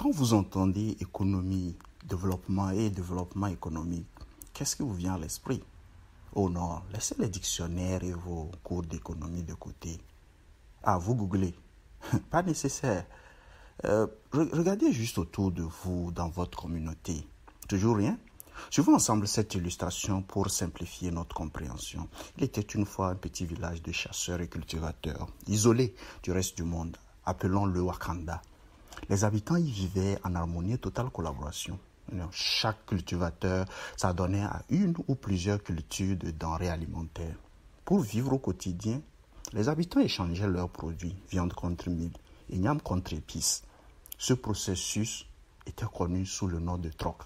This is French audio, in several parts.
Quand vous entendez économie, développement et développement économique, qu'est-ce qui vous vient à l'esprit? Oh non, laissez les dictionnaires et vos cours d'économie de côté. Ah, vous googlez. Pas nécessaire. Regardez juste autour de vous dans votre communauté. Toujours rien? Suivons ensemble cette illustration pour simplifier notre compréhension. Il était une fois un petit village de chasseurs et cultivateurs, isolé du reste du monde, appelons-le Wakanda. Les habitants y vivaient en harmonie et totale collaboration. Chaque cultivateur s'adonnait à une ou plusieurs cultures de denrées alimentaires. Pour vivre au quotidien, les habitants échangeaient leurs produits, viande contre mil, igname contre épices. Ce processus était connu sous le nom de troc.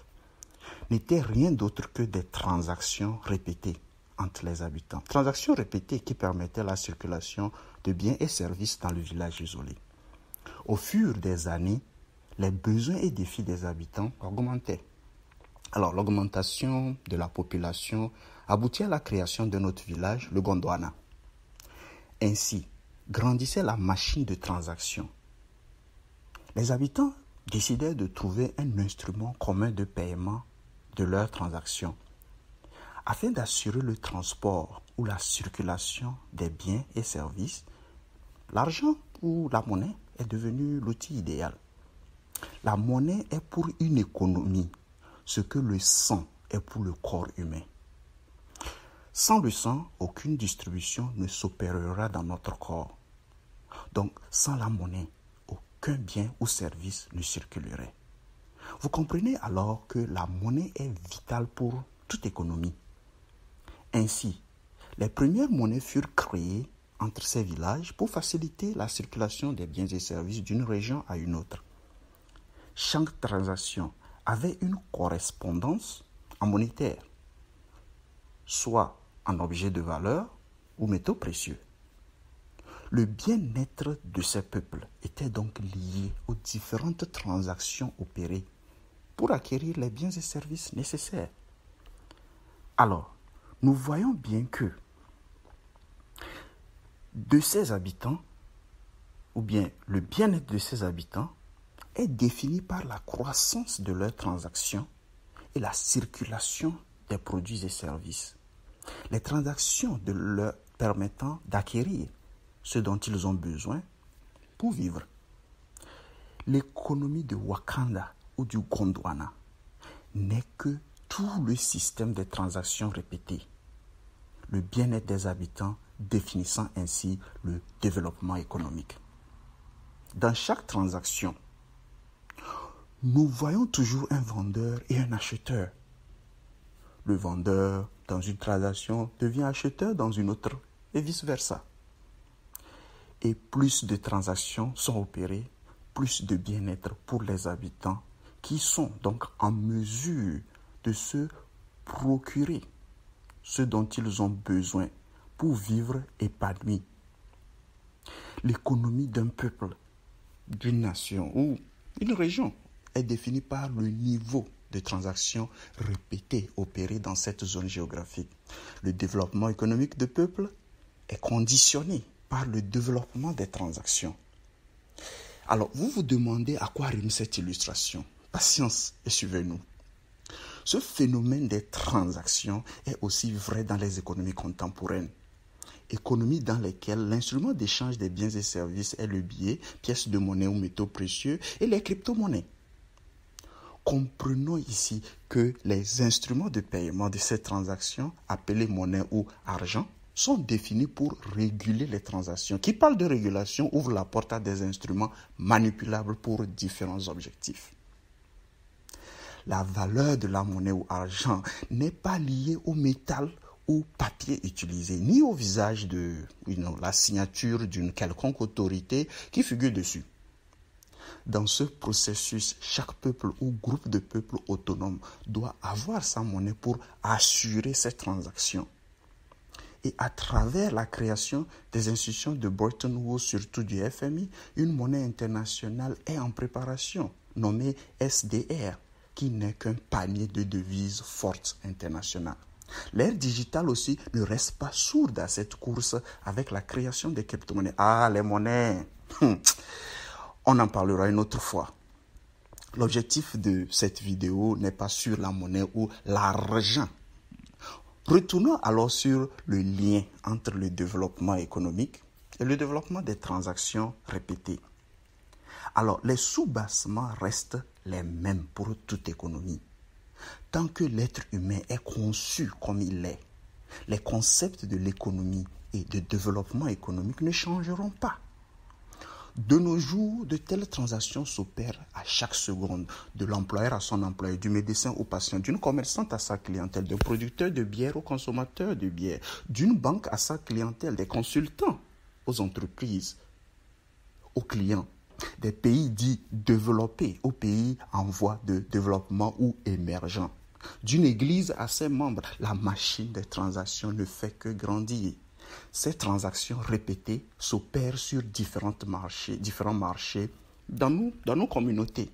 N'était rien d'autre que des transactions répétées entre les habitants. Transactions répétées qui permettaient la circulation de biens et services dans le village isolé. Au fur des années, les besoins et défis des habitants augmentaient. Alors, l'augmentation de la population aboutit à la création de notre village, le Gondwana. Ainsi, grandissait la machine de transaction. Les habitants décidèrent de trouver un instrument commun de paiement de leurs transactions, afin d'assurer le transport ou la circulation des biens et services. L'argent ou la monnaie est devenu l'outil idéal. La monnaie est pour une économie ce que le sang est pour le corps humain. Sans le sang, aucune distribution ne s'opérera dans notre corps. Donc, sans la monnaie, aucun bien ou service ne circulerait. Vous comprenez alors que la monnaie est vitale pour toute économie. Ainsi, les premières monnaies furent créées entre ces villages pour faciliter la circulation des biens et services d'une région à une autre. Chaque transaction avait une correspondance en monétaire, soit en objets de valeur ou métaux précieux. Le bien-être de ces peuples était donc lié aux différentes transactions opérées pour acquérir les biens et services nécessaires. Alors, nous voyons bien que de ces habitants, ou bien le bien-être de ces habitants, est défini par la croissance de leurs transactions et la circulation des produits et services. Les transactions de leur permettant d'acquérir ce dont ils ont besoin pour vivre. L'économie de Wakanda ou du Gondwana n'est que tout le système des transactions répétées, le bien-être des habitants définissant ainsi le développement économique. Dans chaque transaction, nous voyons toujours un vendeur et un acheteur. Le vendeur, dans une transaction, devient acheteur dans une autre, et vice-versa. Et plus de transactions sont opérées, plus de bien-être pour les habitants qui sont donc en mesure de se procurer ce dont ils ont besoin pour vivre épanouis. L'économie d'un peuple, d'une nation ou d'une région est définie par le niveau de transactions répétées opérées dans cette zone géographique. Le développement économique de peuple est conditionné par le développement des transactions. Alors, vous vous demandez à quoi rime cette illustration. Patience et suivez-nous. Ce phénomène des transactions est aussi vrai dans les économies contemporaines. Économies dans lesquelles l'instrument d'échange des biens et services est le billet, pièces de monnaie ou métaux précieux et les crypto-monnaies. Comprenons ici que les instruments de paiement de ces transactions, appelés monnaie ou argent, sont définis pour réguler les transactions. Qui parle de régulation ouvre la porte à des instruments manipulables pour différents objectifs. La valeur de la monnaie ou argent n'est pas liée au métal ou papier utilisé, ni au visage de la signature d'une quelconque autorité qui figure dessus. Dans ce processus, chaque peuple ou groupe de peuples autonomes doit avoir sa monnaie pour assurer ces transactions. Et à travers la création des institutions de Bretton Woods, surtout du FMI, une monnaie internationale est en préparation, nommée SDR, qui n'est qu'un panier de devises fortes internationales. L'ère digitale aussi ne reste pas sourde à cette course avec la création des crypto-monnaies. Ah, les monnaies, on en parlera une autre fois. L'objectif de cette vidéo n'est pas sur la monnaie ou l'argent. Retournons alors sur le lien entre le développement économique et le développement des transactions répétées. Alors, les sous-bassements restent les mêmes pour toute économie. Tant que l'être humain est conçu comme il est, les concepts de l'économie et de développement économique ne changeront pas. De nos jours, de telles transactions s'opèrent à chaque seconde, de l'employeur à son employé, du médecin au patient, d'une commerçante à sa clientèle, d'un producteur de bière au consommateur de bière, d'une banque à sa clientèle, des consultants aux entreprises, aux clients, des pays dits développés aux pays en voie de développement ou émergents. D'une église à ses membres, la machine des transactions ne fait que grandir. Ces transactions répétées s'opèrent sur différents marchés dans nos communautés.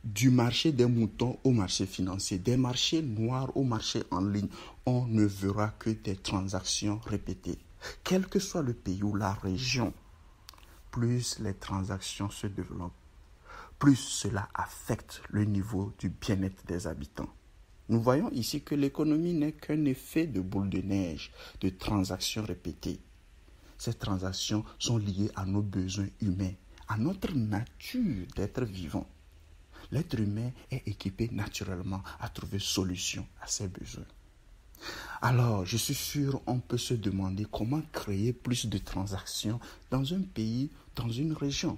Du marché des moutons au marché financier, des marchés noirs au marché en ligne, on ne verra que des transactions répétées. Quel que soit le pays ou la région, plus les transactions se développent, plus cela affecte le niveau du bien-être des habitants. Nous voyons ici que l'économie n'est qu'un effet de boule de neige, de transactions répétées. Ces transactions sont liées à nos besoins humains, à notre nature d'être vivant. L'être humain est équipé naturellement à trouver solution à ses besoins. Alors, je suis sûr, on peut se demander comment créer plus de transactions dans un pays, dans une région.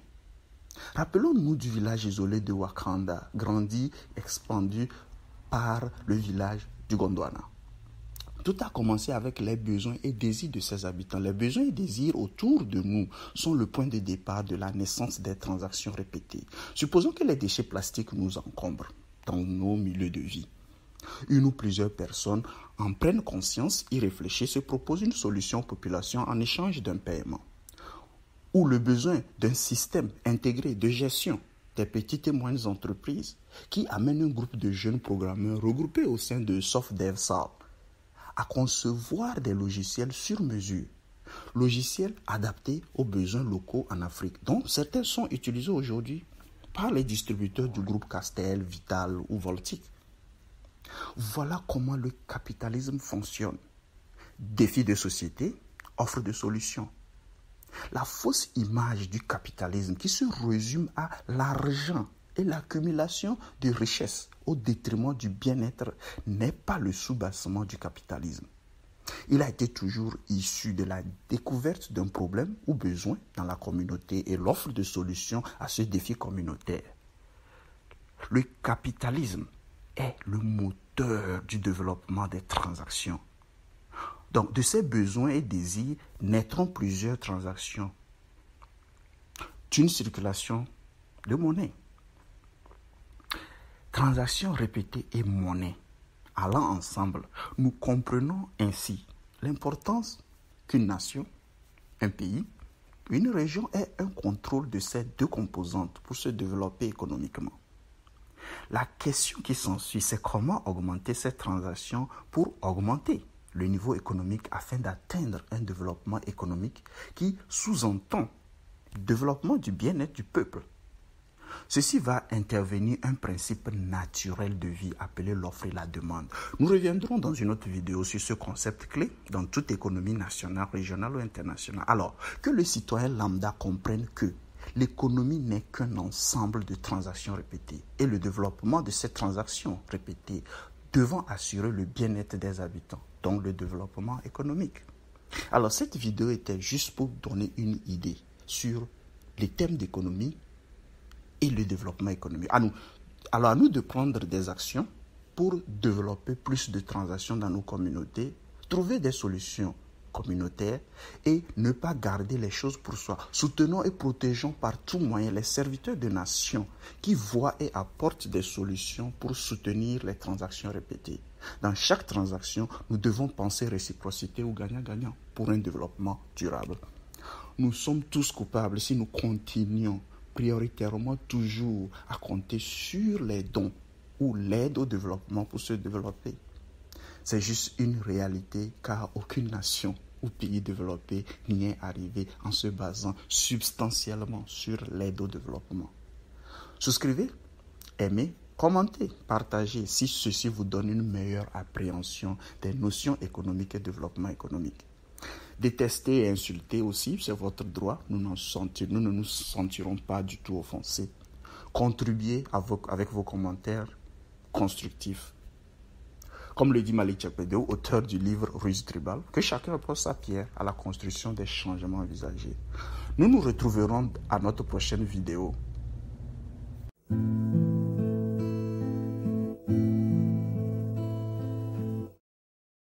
Rappelons-nous du village isolé de Wakanda, grandi, expandu par le village du Gondwana. Tout a commencé avec les besoins et désirs de ses habitants. Les besoins et désirs autour de nous sont le point de départ de la naissance des transactions répétées. Supposons que les déchets plastiques nous encombrent dans nos milieux de vie. Une ou plusieurs personnes en prennent conscience, y réfléchissent et proposent une solution aux populations en échange d'un paiement. Ou le besoin d'un système intégré de gestion des petites et moyennes entreprises qui amènent un groupe de jeunes programmeurs regroupés au sein de SoftDevSal à concevoir des logiciels sur mesure, logiciels adaptés aux besoins locaux en Afrique, dont certains sont utilisés aujourd'hui par les distributeurs du groupe Castel, Vital ou Voltic. Voilà comment le capitalisme fonctionne. Défi de société, offre de solutions. La fausse image du capitalisme qui se résume à l'argent et l'accumulation de richesses au détriment du bien-être n'est pas le sous-bassement du capitalisme. Il a été toujours issu de la découverte d'un problème ou besoin dans la communauté et l'offre de solutions à ce défi communautaire. Le capitalisme est le moteur du développement des transactions. Donc, de ces besoins et désirs naîtront plusieurs transactions d'une circulation de monnaie. Transactions répétées et monnaie allant ensemble, nous comprenons ainsi l'importance qu'une nation, un pays, une région ait un contrôle de ces deux composantes pour se développer économiquement. La question qui s'ensuit, c'est comment augmenter ces transactions pour augmenter le niveau économique afin d'atteindre un développement économique qui sous-entend le développement du bien-être du peuple. Ceci va intervenir un principe naturel de vie appelé l'offre et la demande. Nous reviendrons dans une autre vidéo sur ce concept clé dans toute économie nationale, régionale ou internationale. Alors, que le citoyen lambda comprenne que l'économie n'est qu'un ensemble de transactions répétées et le développement de ces transactions répétées devant assurer le bien-être des habitants, donc le développement économique. Alors, cette vidéo était juste pour donner une idée sur les thèmes d'économie et le développement économique. Alors, à nous de prendre des actions pour développer plus de transactions dans nos communautés, trouver des solutions communautaires et ne pas garder les choses pour soi. Soutenons et protégeons par tout moyen les serviteurs de nations qui voient et apportent des solutions pour soutenir les transactions répétées. Dans chaque transaction, nous devons penser réciprocité ou gagnant-gagnant pour un développement durable. Nous sommes tous coupables si nous continuons prioritairement toujours à compter sur les dons ou l'aide au développement pour se développer. C'est juste une réalité car aucune nation ou pays développé n'y est arrivé en se basant substantiellement sur l'aide au développement. Souscrivez aimez, commentez, partagez si ceci vous donne une meilleure appréhension des notions économiques et développement économique. Détester et insulter aussi, c'est votre droit. Nous ne nous sentirons pas du tout offensés. Contribuez avec vos commentaires constructifs. Comme le dit Malik Tchekpedeo, auteur du livre Ruse Tribal, que chacun apporte sa pierre à la construction des changements envisagés. Nous nous retrouverons à notre prochaine vidéo.